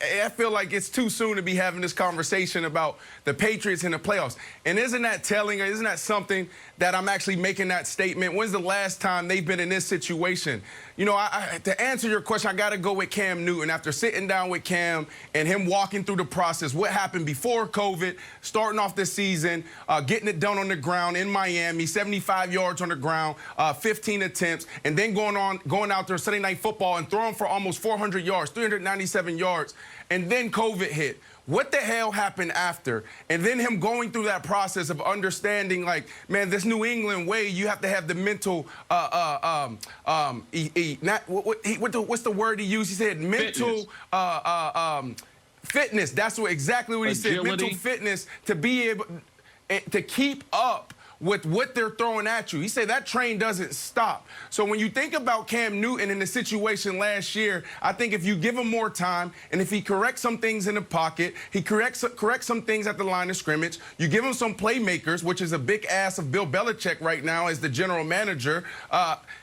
I feel like it's too soon to be having this conversation about the Patriots in the playoffs. And isn't that telling, or isn't that something that I'm actually making that statement? When's the last time they've been in this situation? You know, to answer your question, I got to go with Cam Newton. After sitting down with Cam and him walking through the process, what happened before COVID, starting off this season, getting it done on the ground in Miami, 75 yards on the ground, 15 attempts, and then going out there Sunday Night Football and throwing for almost 400 yards, 397 yards, and then COVID hit. What the hell happened after? And then him going through that process of understanding, like, man, this New England way, you have to have the mental, what's the word he used? He said mental fitness. That's exactly what he said. Mental fitness to be able to keep up with what they're throwing at you. He said that train doesn't stop. So when you think about Cam Newton in the situation last year, I think if you give him more time, and if he corrects some things in the pocket, he corrects some things at the line of scrimmage, you give him some playmakers, which is a big ass of Bill Belichick right now as the general manager,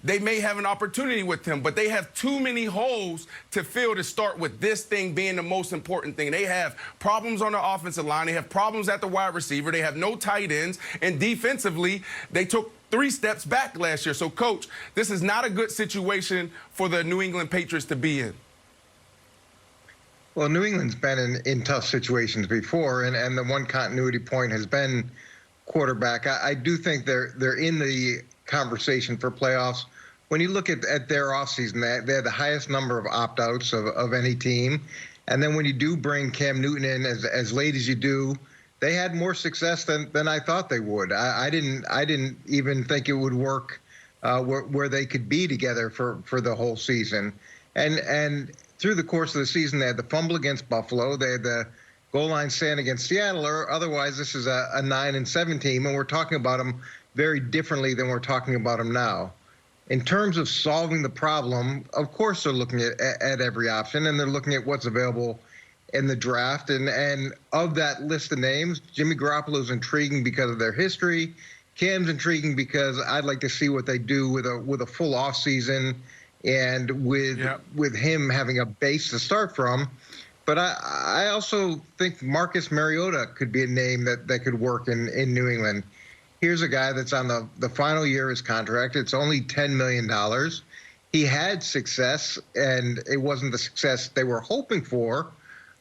they may have an opportunity with him, but they have too many holes to fill to start with this thing being the most important thing. They have problems on the offensive line. They have problems at the wide receiver. They have no tight ends, and defensively, they took 3 steps back last year. So, Coach, this is not a good situation for the New England Patriots to be in. Well, New England's been in tough situations before, and the one continuity point has been quarterback. I do think they're in the conversation for playoffs. When you look at their offseason, they had the highest number of opt-outs of any team. And then when you do bring Cam Newton in as late as you do, they had more success than I thought they would. I didn't even think it would work where they could be together for the whole season. And through the course of the season, they had the fumble against Buffalo. They had the goal line stand against Seattle. Or otherwise, this is a 9-7 team, and we're talking about them very differently than we're talking about them now. In terms of solving the problem, of course they're looking at every option, and they're looking at what's available in the draft. And of that list of names, Jimmy Garoppolo is intriguing because of their history. Cam's intriguing because I'd like to see what they do with a full offseason and with him having a base to start from. But I also think Marcus Mariota could be a name that could work in New England. Here's a guy that's on the final year of his contract. It's only $10 million. He had success, and it wasn't the success they were hoping for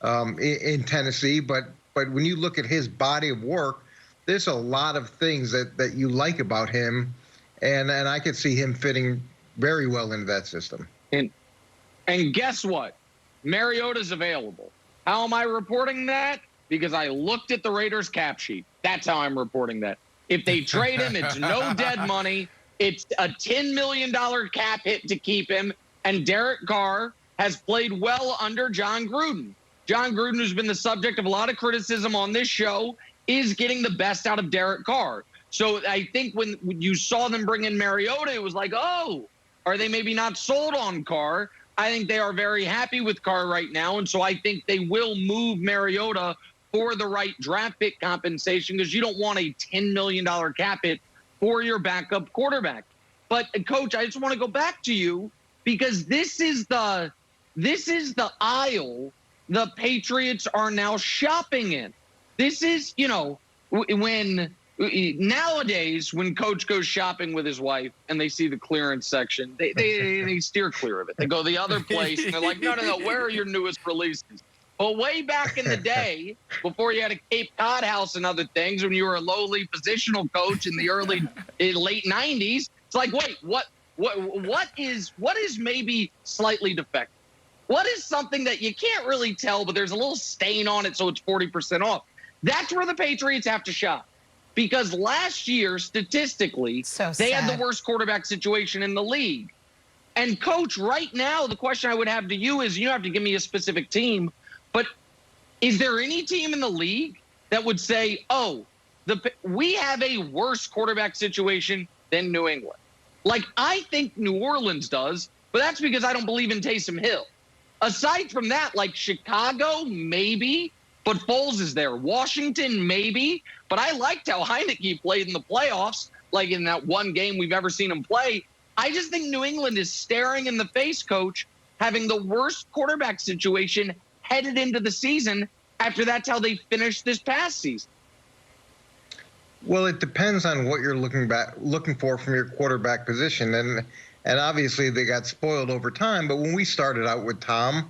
in Tennessee. But when you look at his body of work, there's a lot of things that you like about him, and I could see him fitting very well into that system. And guess what? Mariota's available. How am I reporting that? Because I looked at the Raiders cap sheet. That's how I'm reporting that. If they trade him, it's no dead money. It's a $10 million cap hit to keep him. And Derek Carr has played well under John Gruden. John Gruden, who's been the subject of a lot of criticism on this show, is getting the best out of Derek Carr. So I think when you saw them bring in Mariota, it was like, oh, are they maybe not sold on Carr? I think they are very happy with Carr right now. And so I think they will move Mariota for the right draft pick compensation, because you don't want a $10 million cap hit for your backup quarterback. But, Coach, I just want to go back to you, because this is the aisle the Patriots are now shopping in. This is, nowadays, when Coach goes shopping with his wife and they see the clearance section, they steer clear of it. They go the other place, and they're like, no, where are your newest releases? But way back in the day, before you had a Cape Cod house and other things, when you were a lowly positional coach in the late 90s, it's like, wait, what is maybe slightly defective? What is something that you can't really tell, but there's a little stain on it, so it's 40% off? That's where the Patriots have to shop. Because last year, statistically, they had the worst quarterback situation in the league. And, Coach, right now, the question I would have to you is, you don't have to give me a specific team, but is there any team in the league that would say, oh, we have a worse quarterback situation than New England? Like, I think New Orleans does, but that's because I don't believe in Taysom Hill. Aside from that, like Chicago, maybe, but Foles is there. Washington, maybe, but I liked how Heineke played in the playoffs, like in that one game we've ever seen him play. I just think New England is staring in the face, Coach, having the worst quarterback situation headed into the season after that's how they finished this past season? Well, it depends on what you're looking for from your quarterback position, and obviously they got spoiled over time. But when we started out with Tom,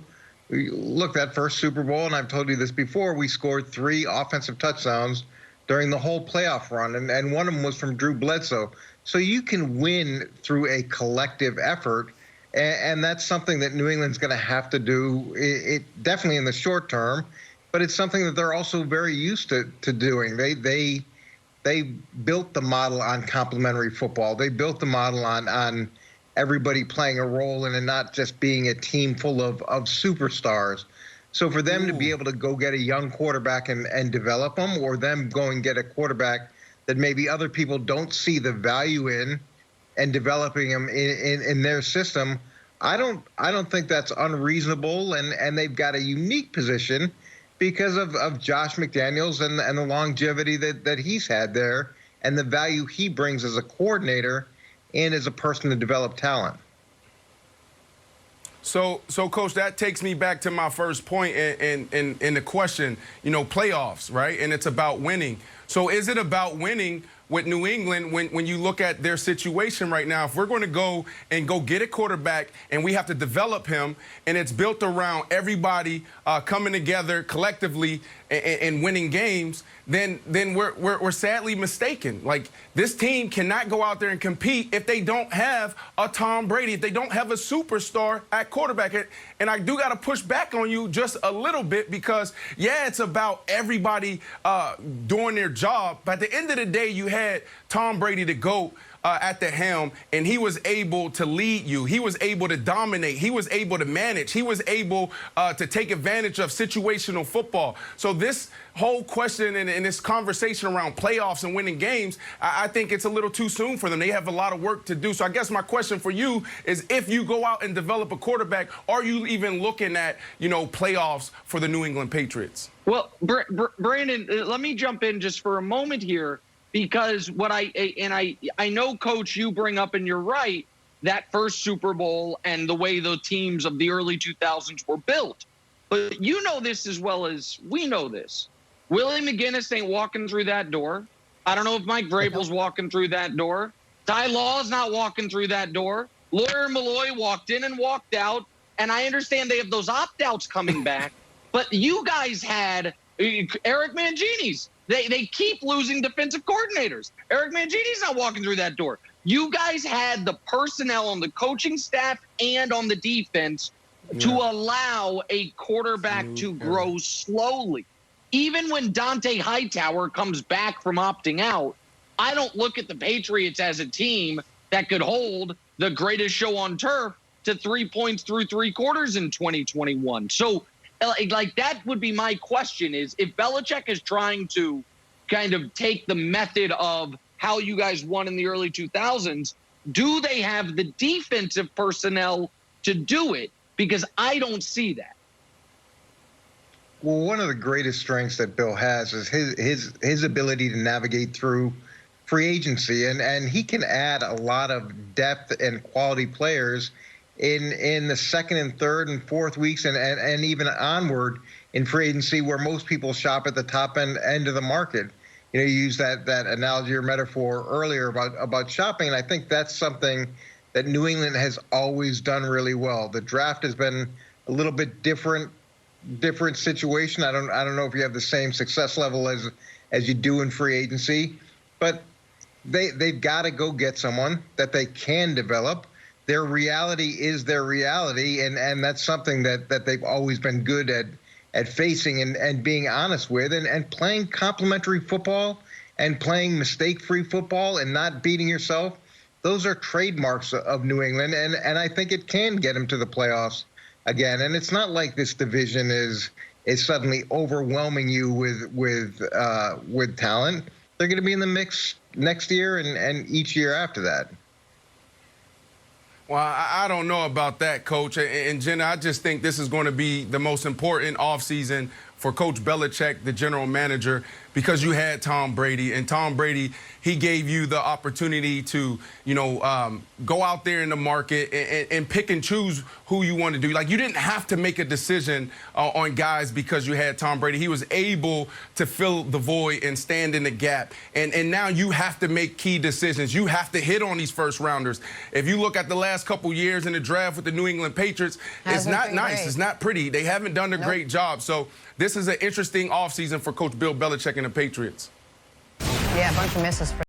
look, that first Super Bowl, and I've told you this before, we scored 3 offensive touchdowns during the whole playoff run, and one of them was from Drew Bledsoe. So you can win through a collective effort, and that's something that New England's going to have to do. It definitely in the short term, but it's something that they're also very used to doing. They built the model on complementary football. They built the model on everybody playing a role and not just being a team full of superstars. So for them to be able to go get a young quarterback and develop them, or them go and get a quarterback that maybe other people don't see the value in and developing them in their system, I don't think that's unreasonable. And they've got a unique position because of Josh McDaniels and the longevity that he's had there and the value he brings as a coordinator and as a person to develop talent. So, Coach, that takes me back to my first point in the question, playoffs, right? And it's about winning. So is it about winning with New England when you look at their situation right now? If we're going to go get a quarterback and we have to develop him, and it's built around everybody coming together collectively and winning games, then we're sadly mistaken. Like, this team cannot go out there and compete if they don't have a Tom Brady, if they don't have a superstar at quarterback. And I do got to push back on you just a little bit because, yeah, it's about everybody doing their job. But at the end of the day, you had Tom Brady, the GOAT, at the helm, and he was able to lead you. He was able to dominate. He was able to manage. He was able to take advantage of situational football. So this whole question and this conversation around playoffs and winning games, I think it's a little too soon for them. They have a lot of work to do. So I guess my question for you is, if you go out and develop a quarterback, are you even looking at, playoffs for the New England Patriots? Well, Brandon, let me jump in just for a moment here. Because I know, Coach, you bring up, and you're right, that first Super Bowl and the way the teams of the early 2000s were built. But you know this as well as we know this. Willie McGinnis ain't walking through that door. I don't know if Mike Vrabel's walking through that door. Ty Law's not walking through that door. Lawyer Malloy walked in and walked out. And I understand they have those opt-outs coming back. But you guys had Eric Mangini's. They keep losing defensive coordinators. Eric Mangini's not walking through that door. You guys had the personnel on the coaching staff and on the defense to allow a quarterback to grow slowly. Even when Dante Hightower comes back from opting out, I don't look at the Patriots as a team that could hold the greatest show on turf to 3 points through 3 quarters in 2021. So, like, that would be my question, is if Belichick is trying to kind of take the method of how you guys won in the early 2000s, do they have the defensive personnel to do it? Because I don't see that. Well, one of the greatest strengths that Bill has is his ability to navigate through free agency, and he can add a lot of depth and quality players in the second and third and fourth weeks and even onward in free agency, where most people shop at the top end of the market. You used that analogy or metaphor earlier about shopping, and I think that's something that New England has always done really well. The draft has been a little bit different situation. I don't know if you have the same success level as you do in free agency, but they've got to go get someone that they can develop. Their reality is their reality, and that's something that they've always been good at facing and being honest with, and playing complementary football and playing mistake-free football and not beating yourself. Those are trademarks of New England, and I think it can get them to the playoffs again. And it's not like this division is suddenly overwhelming you with talent. They're going to be in the mix next year and each year after that. Well, I don't know about that, Coach. And Jenna, I just think this is going to be the most important offseason for Coach Belichick, the general manager, because you had Tom Brady. And Tom Brady, he gave you the opportunity to, go out there in the market and pick and choose who you want to do. Like, you didn't have to make a decision on guys because you had Tom Brady. He was able to fill the void and stand in the gap. And now you have to make key decisions. You have to hit on these first rounders. If you look at the last couple years in the draft with the New England Patriots, it's not nice. Great. It's not pretty. They haven't done a great job. So this is an interesting offseason for Coach Bill Belichick and the Patriots. Yeah, a bunch of misses for